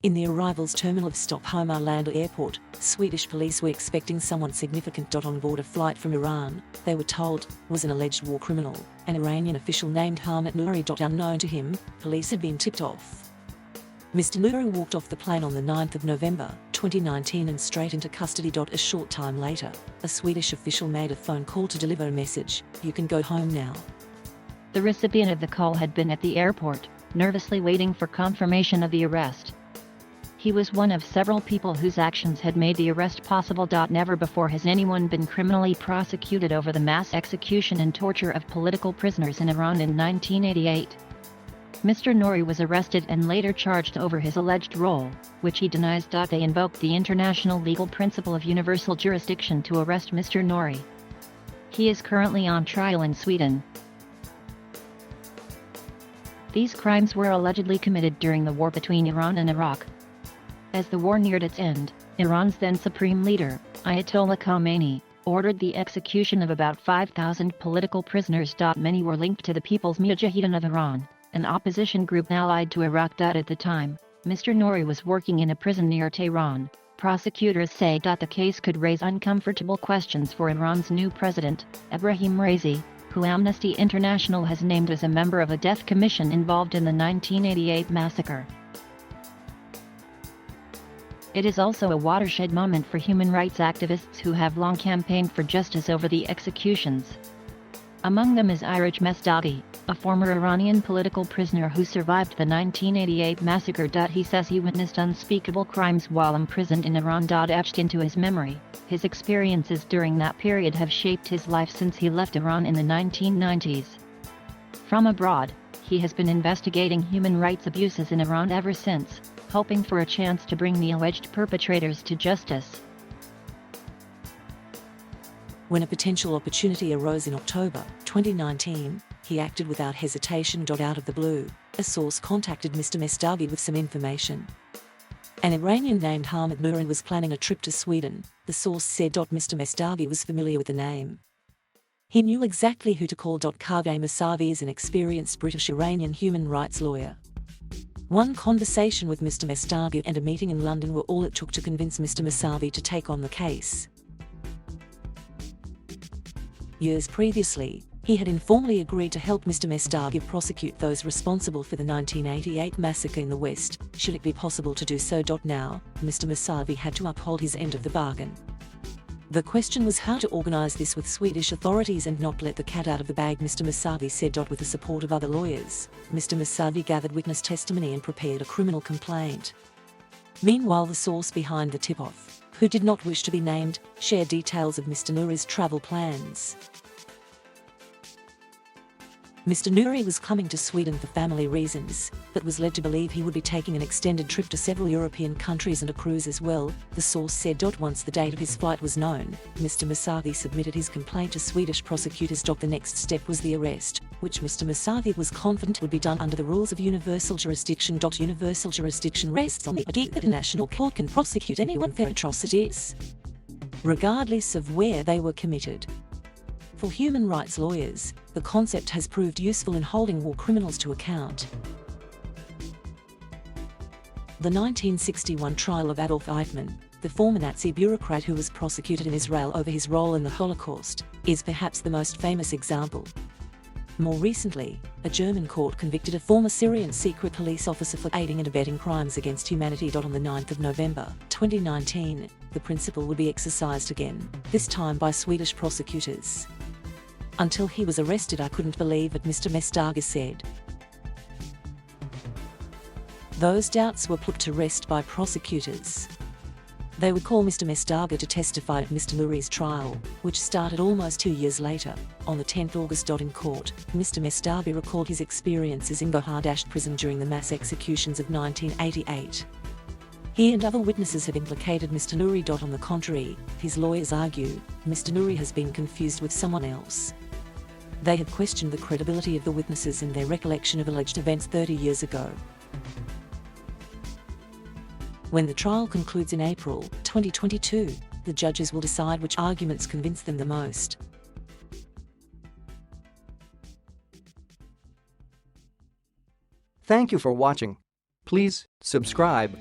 In the arrivals terminal of Stockholm Arlanda Airport, Swedish police were expecting someone significant.On board a flight from Iran. They were told was an alleged war criminal, an Iranian official named Hamid Nouri.Unknown to him. Police had been tipped off. Mr. Nouri walked off the plane on the 9th of November, 2019 and straight into custody. A short time later, a Swedish official made a phone call to deliver a message: "You can go home now." The recipient of the call had been at the airport, nervously waiting for confirmation of the arrest. He was one of several people whose actions had made the arrest possible. Never before has anyone been criminally prosecuted over the mass execution and torture of political prisoners in Iran in 1988. Mr. Nouri was arrested and later charged over his alleged role, which he denies. They invoked the international legal principle of universal jurisdiction to arrest Mr. Nouri. He is currently on trial in Sweden. These crimes were allegedly committed during the war between Iran and Iraq. As the war neared its end, Iran's then supreme leader, Ayatollah Khomeini, ordered the execution of about 5,000 political prisoners. Many were linked to the People's Mujahideen of Iran, an opposition group allied to Iraq. At the time, Mr. Nouri was working in a prison near Tehran. Prosecutors say the case could raise uncomfortable questions for Iran's new president, Ebrahim Raisi, who Amnesty International has named as a member of a death commission involved in the 1988 massacre. It is also a watershed moment for human rights activists who have long campaigned for justice over the executions. Among them is Iraj Mesdaghi, a former Iranian political prisoner who survived the 1988 massacre. He says he witnessed unspeakable crimes while imprisoned in Iran. Etched into his memory, his experiences during that period have shaped his life since he left Iran in the 1990s. From abroad, he has been investigating human rights abuses in Iran ever since, hoping for a chance to bring the alleged perpetrators to justice. When a potential opportunity arose in October 2019, he acted without hesitation. Out of the blue, a source contacted Mr. Mesdaghi with some information. An Iranian named Hamid Nouri was planning a trip to Sweden, the source said. Mr. Mesdaghi was familiar with the name. He knew exactly who to call. Kaveh Mousavi is an experienced British-Iranian human rights lawyer. One conversation with Mr. Mesdaghi and a meeting in London were all it took to convince Mr. Mousavi to take on the case. Years previously, he had informally agreed to help Mr. Mesdaghi prosecute those responsible for the 1988 massacre in the West, should it be possible to do so. Now, Mr. Mousavi had to uphold his end of the bargain. The question was how to organize this with Swedish authorities and not let the cat out of the bag. Mr. Mousavi said. With the support of other lawyers, Mr. Mousavi gathered witness testimony and prepared a criminal complaint. Meanwhile, the source behind the tip-off, who did not wish to be named, shared details of Mr. Nouri's travel plans. Mr. Nouri was coming to Sweden for family reasons, but was led to believe he would be taking an extended trip to several European countries and a cruise as well, the source said. Once the date of his flight was known, Mr. Mousavi submitted his complaint to Swedish prosecutors. The next step was the arrest, which Mr. Mousavi was confident would be done under the rules of universal jurisdiction. Universal jurisdiction rests on the idea that a national court can prosecute anyone for atrocities, regardless of where they were committed. For human rights lawyers, the concept has proved useful in holding war criminals to account. The 1961 trial of Adolf Eichmann, the former Nazi bureaucrat who was prosecuted in Israel over his role in the Holocaust, is perhaps the most famous example. More recently, a German court convicted a former Syrian secret police officer for aiding and abetting crimes against humanity. On the 9th of November, 2019, the principle would be exercised again, this time by Swedish prosecutors. Until he was arrested, I couldn't believe it, Mr. Mesdaghi said. Those doubts were put to rest by prosecutors. They would call Mr. Mesdaghi to testify at Mr. Nouri's trial, which started almost 2 years later, on the 10th August. In court, Mr. Mesdaghi recalled his experiences in Bangladesh prison during the mass executions of 1988. He and other witnesses have implicated Mr. Nouri. On the contrary, his lawyers argue, Mr. Nouri has been confused with someone else. They have questioned the credibility of the witnesses and their recollection of alleged events 30 years ago. When the trial concludes in April 2022, the judges will decide which arguments convince them the most. Thank you for watching. Please subscribe